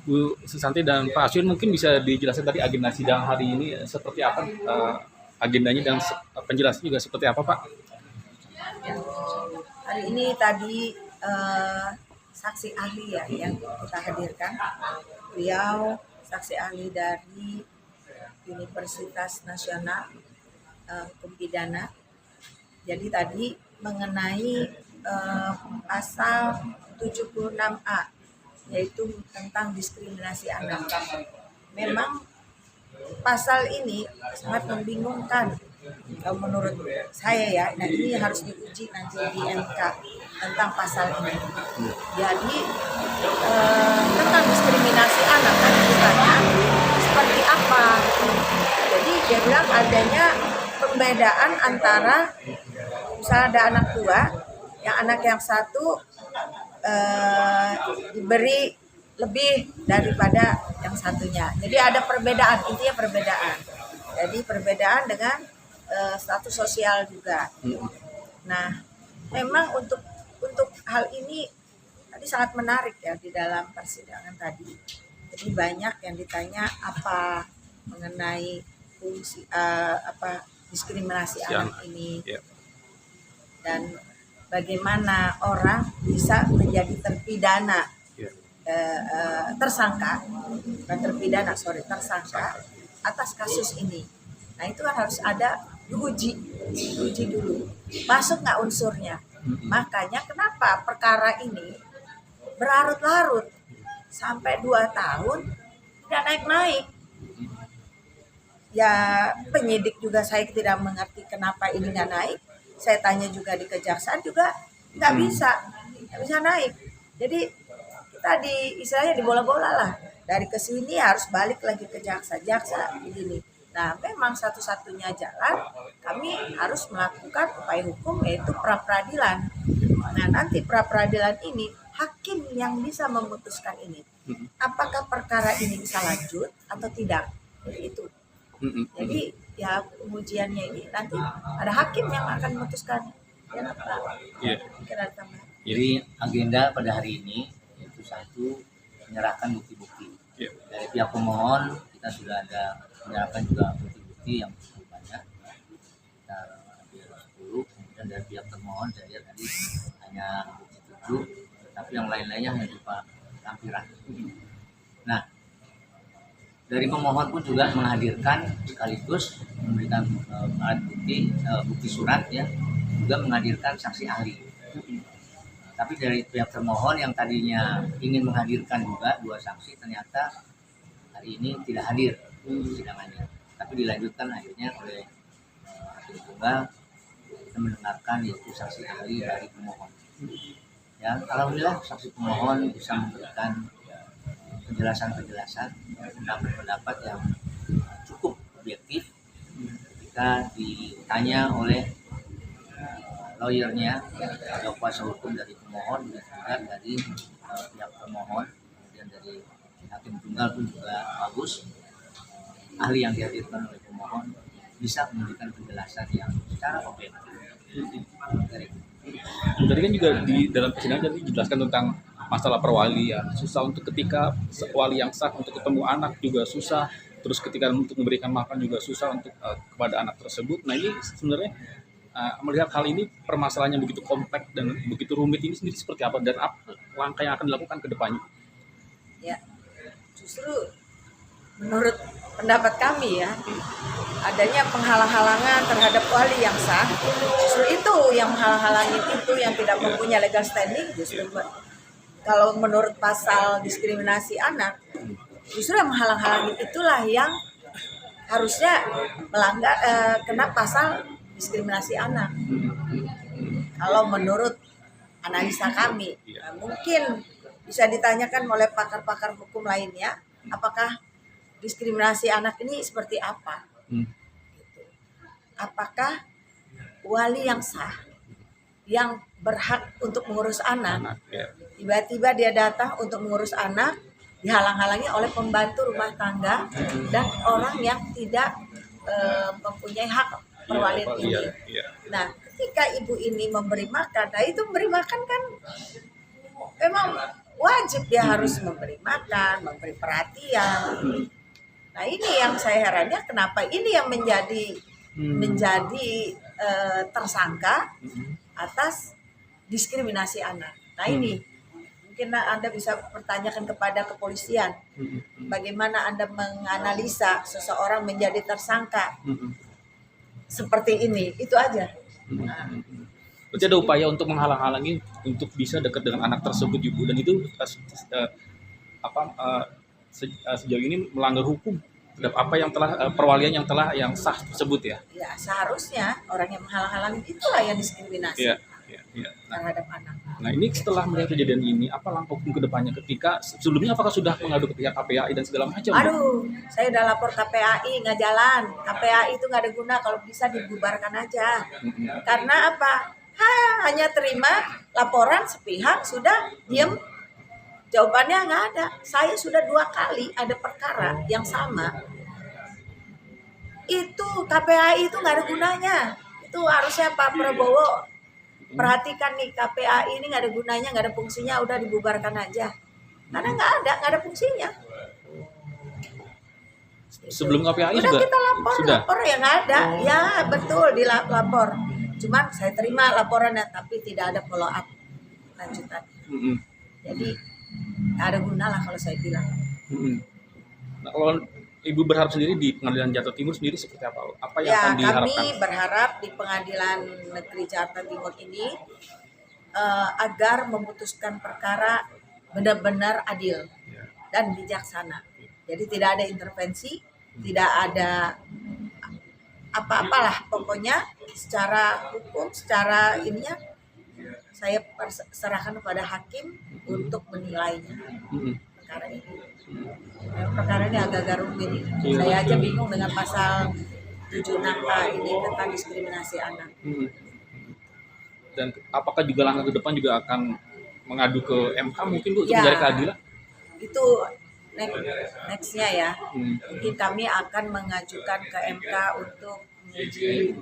Bu Susanti dan Pak Asyun, mungkin bisa dijelaskan tadi agenda sidang hari ini seperti apa, agendanya dan penjelasan juga seperti apa, Pak? Ya, hari ini tadi saksi ahli ya yang kita hadirkan. Beliau saksi ahli dari Universitas Nasional Hukum Pidana. Jadi tadi mengenai pasal 76A, yaitu tentang diskriminasi anak. Memang pasal ini sangat membingungkan kalau menurut saya ya. Nah, ini harus diuji nanti di MK tentang pasal ini. Jadi tentang diskriminasi anak kan ditanya seperti apa. Jadi dia bilang adanya pembedaan antara misalnya ada anak dua, yang anak yang satu diberi lebih daripada yang satunya. Jadi ada perbedaan, intinya perbedaan. Jadi perbedaan dengan status sosial juga. Nah, memang untuk hal ini tadi sangat menarik ya di dalam persidangan tadi. Jadi banyak yang ditanya apa mengenai fungsi diskriminasi anak ini. Dan bagaimana orang bisa menjadi terpidana, tersangka atas kasus ini. Nah, itu kan harus ada diuji dulu, masuk nggak unsurnya. Makanya kenapa perkara ini berlarut-larut sampai 2 tahun tidak naik-naik. Ya, penyidik juga saya tidak mengerti kenapa ini nggak naik. Saya tanya juga di kejaksaan juga nggak bisa naik. Jadi kita istilahnya dibola-bola lah, dari kesini harus balik lagi ke jaksa begini. Nah, memang satu-satunya jalan kami harus melakukan upaya hukum, yaitu pra-peradilan. Nah, nanti pra-peradilan ini hakim yang bisa memutuskan ini, apakah perkara ini bisa lanjut atau tidak. Itu. Jadi ya pengujiannya ini nanti ada hakim yang akan memutuskan. Jadi agenda pada hari ini yaitu satu, menyerahkan bukti-bukti. Dari pihak pemohon kita sudah ada menyerahkan juga bukti-bukti yang cukup banyak. Kita ambil 10, kemudian dari pihak termohon saya lihat tadi hanya bukti 7, tapi yang lain-lainnya hanya berupa lampiran. Nah, dari pemohon pun juga menghadirkan sekaligus memberikan alat bukti surat ya, juga menghadirkan saksi ahli. Tapi dari pihak termohon yang tadinya ingin menghadirkan juga 2 saksi, ternyata hari ini tidak hadir persidangannya. Tapi dilanjutkan akhirnya oleh hakim tunggal, kita mendengarkan yaitu saksi ahli dari pemohon. Ya, alhamdulillah saksi pemohon bisa memberikan penjelasan-penjelasan, pendapat-pendapat yang cukup objektif ketika ditanya oleh lawyernya atau kuasa hukum dari pemohon dan juga dari pihak pemohon, kemudian dari hakim tunggal pun juga bagus. Ahli yang dihadirkan oleh pemohon bisa memberikan penjelasan yang secara objektif. Tadi kan juga di dalam persidangan tadi dijelaskan tentang masalah perwalian, susah untuk ketika wali yang sah untuk ketemu anak juga susah, terus ketika untuk memberikan makan juga susah untuk kepada anak tersebut. Nah, ini sebenarnya melihat hal ini permasalahannya begitu kompleks dan begitu rumit ini sendiri seperti apa dan apa langkah yang akan dilakukan ke depannya? Ya, justru menurut pendapat kami ya, adanya penghalang-halangan terhadap wali yang sah, justru itu yang menghalang-halangi, itu yang tidak mempunyai legal standing. Justru kalau menurut pasal diskriminasi anak, justru yang menghalang-halangi itulah yang harusnya melanggar kena pasal diskriminasi anak. Kalau menurut analisa kami, mungkin bisa ditanyakan oleh pakar-pakar hukum lainnya, apakah diskriminasi anak ini seperti apa? Apakah wali yang sah, yang berhak untuk mengurus anak, tiba-tiba dia datang untuk mengurus anak, dihalang-halangi oleh pembantu rumah tangga dan orang yang tidak mempunyai hak perwalian ini. Nah, ketika ibu ini memberi makan, nah itu memberi makan kan memang wajib dia harus memberi makan, memberi perhatian. Nah ini yang saya herannya, kenapa ini yang menjadi tersangka atas diskriminasi anak. Nah ini mungkin Anda bisa pertanyakan kepada kepolisian, bagaimana Anda menganalisa seseorang menjadi tersangka seperti ini, itu aja. Berarti ada upaya untuk menghalang-halangi untuk bisa dekat dengan anak tersebut, Ibu, dan itu sejauh ini melanggar hukum terhadap apa yang telah perwalian yang sah tersebut ya. Ya seharusnya orang yang menghalang-halangi itulah yang diskriminasi. Iya. Terhadap anak. Nah ini setelah melihat kejadian ini, apa langkah hukum ke depannya ketika sebelumnya apakah sudah mengadu ke pihak KPAI dan segala macam? Aduh, saya udah lapor KPAI nggak jalan. KPAI itu nggak ada guna, kalau bisa dibubarkan aja. Karena apa? Hanya terima laporan sepihak, sudah diem. Jawabannya nggak ada. Saya sudah 2 kali ada perkara yang sama. Itu KPAI itu nggak ada gunanya. Itu harusnya Pak Prabowo perhatikan nih, KPAI ini nggak ada gunanya, nggak ada fungsinya, udah dibubarkan aja. Karena nggak ada fungsinya. Sebelum KPAI udah juga kita lapor ya nggak ada. Ya betul dilapor. Cuman saya terima laporannya, tapi tidak ada follow up lanjutan. Jadi nggak ada guna lah kalau saya bilang. Nah, kalau Ibu berharap sendiri di Pengadilan Jakarta Timur sendiri seperti apa? Apa yang akan diharapkan? Kami berharap di Pengadilan Negeri Jakarta Timur ini agar memutuskan perkara benar-benar adil dan bijaksana. Jadi tidak ada intervensi, tidak ada apa-apalah, pokoknya secara hukum, secara ininya saya serahkan kepada hakim untuk menilainya perkara ini. Perkara ini agak-agak rumit. Saya aja bingung dengan pasal 76A ini tentang diskriminasi anak. Dan apakah juga langkah ke depan juga akan mengadu ke MK mungkin Bu untuk mencari keadilan? Itu nextnya ya. Mungkin kami akan mengajukan ke MK untuk menguji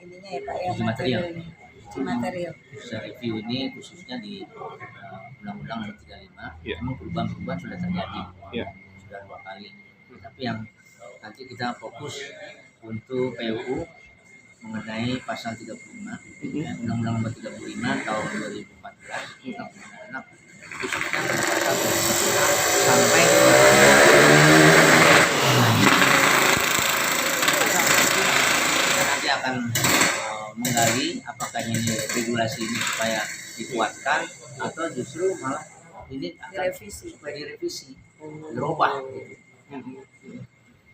ininya ya Pak ya, material. Review ini khususnya di Undang-Undang Nomor 35, memang perubahan-perubahan sudah terjadi, sudah 2 kali. Tapi yang nanti kita fokus untuk PUU mengenai pasal 35, Undang-Undang Nomor 35 tahun 2014 tentang perlindungan anak, khususnya pasal 35 sampai nanti akan menggali apakah ini regulasi ini supaya dikuatkan atau justru malah ini supaya direvisi, dirubah.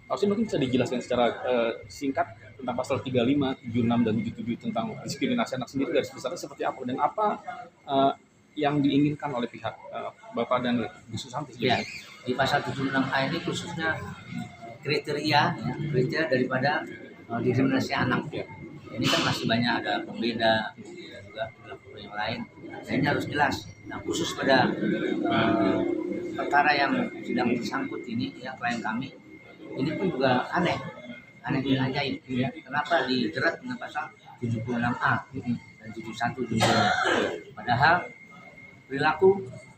Harusnya mungkin bisa dijelaskan secara singkat tentang pasal 35, 76 dan 77 tentang diskriminasi anak sendiri, garis besarnya seperti apa dan apa yang diinginkan oleh pihak Bapak dan Bu Susanti? Ya, di pasal 76A ini khususnya kriteria daripada diskriminasi anak. Ini kan masih banyak ada pembeda, kemudian juga yang lain. Nah, ini harus jelas. Nah, khusus pada perkara yang sedang tersangkut ini, ya klien kami, ini pun juga aneh dan ajaib. Kenapa dijerat dengan pasal 76A dan 71 juga? Padahal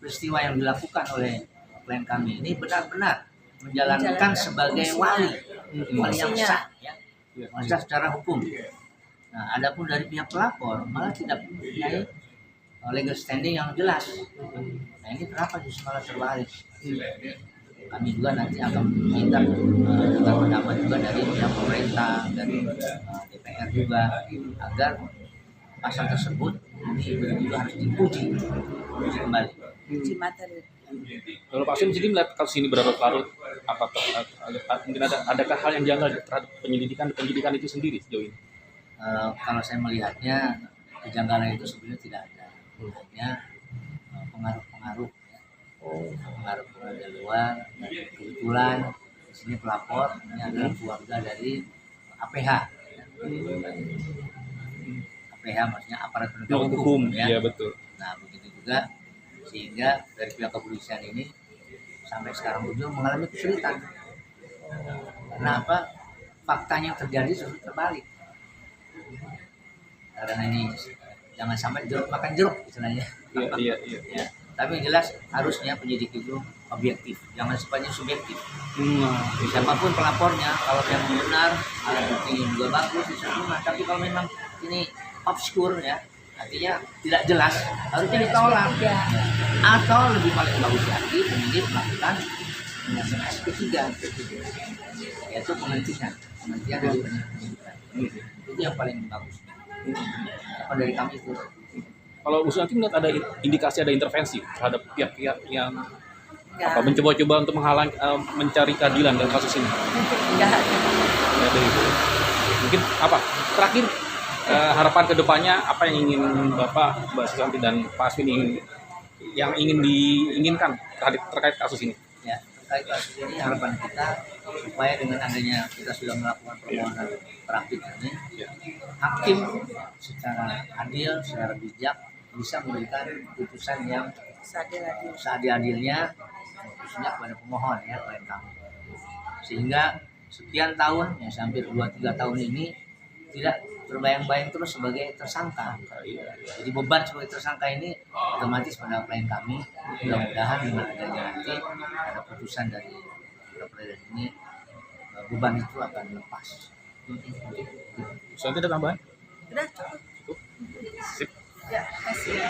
peristiwa yang dilakukan oleh klien kami ini benar-benar menjalankan sebagai wali yang sah, ya, sah secara hukum. Nah, adapun dari pihak pelapor malah tidak mempunyai legal standing yang jelas. Nah, ini kenapa justru malah terbalik? Kami juga nanti akan meminta juga pendapat juga dari pihak pemerintah, dari DPR juga, agar pasal tersebut ini benar-benar harus diuji kembali. Uji materi. Kalau Pak Sim sendiri melihat kasus ini berlarut-larut, mungkin adakah hal yang janggal terhadap penyidikan itu sendiri sejauh ini? Kalau saya melihatnya kejanggalan itu sebenarnya tidak ada, hanya pengaruh-pengaruh dari luar. Kebetulan di sini pelapor ini adalah keluarga dari APH. APH maksudnya aparat penegak hukum, ya. Iya betul. Nah begitu juga sehingga dari pihak kepolisian ini sampai sekarang juga mengalami kesulitan. Karena apa? Faktanya yang terjadi justru terbalik. Karena ini jangan sampai jeruk makan jeruk istilahnya. Iya. Ya. Tapi yang jelas harusnya penyidik itu objektif, jangan sifatnya subjektif. Nah, Siapapun pelapornya, kalau yang benar, alat buktinya juga bagus, diterima. Tapi kalau memang ini obskur ya, artinya tidak jelas, harusnya ditolak. Atau lebih paling bagus lagi, penyidik melakukan investigasi ketiga, yaitu penghentian dari penyidikan. Itu yang paling bagus. Apa dari kami itu? kalau Bu Susanti melihat ada indikasi ada intervensi terhadap pihak-pihak yang Enggak, mencoba-coba untuk menghalang mencari keadilan dalam kasus ini. enggak ada. Ya, dari itu. Mungkin apa terakhir harapan kedepannya apa yang ingin Bapak, Mbak Susanti dan Pak Aswin ingin diinginkan terkait kasus ini? Ya, terkait kasus ini harapan kita supaya dengan adanya kita sudah melakukan permohonan praktik ini, hakim secara adil, secara bijak bisa memberikan putusan yang Seadil-adil. seadil-adilnya, khususnya kepada pemohon ya, klien kami. Sehingga sekian tahun, ya hampir 2-3 tahun ini tidak terbayang-bayang terus sebagai tersangka. Jadi beban sebagai tersangka ini otomatis pada klien kami. Mudah-mudahan dengan adanya nanti ada putusan dari peradilan ini, beban itu akan lepas. Susanti ada tambahan? Udah cukup. Sip. Ya, kasih.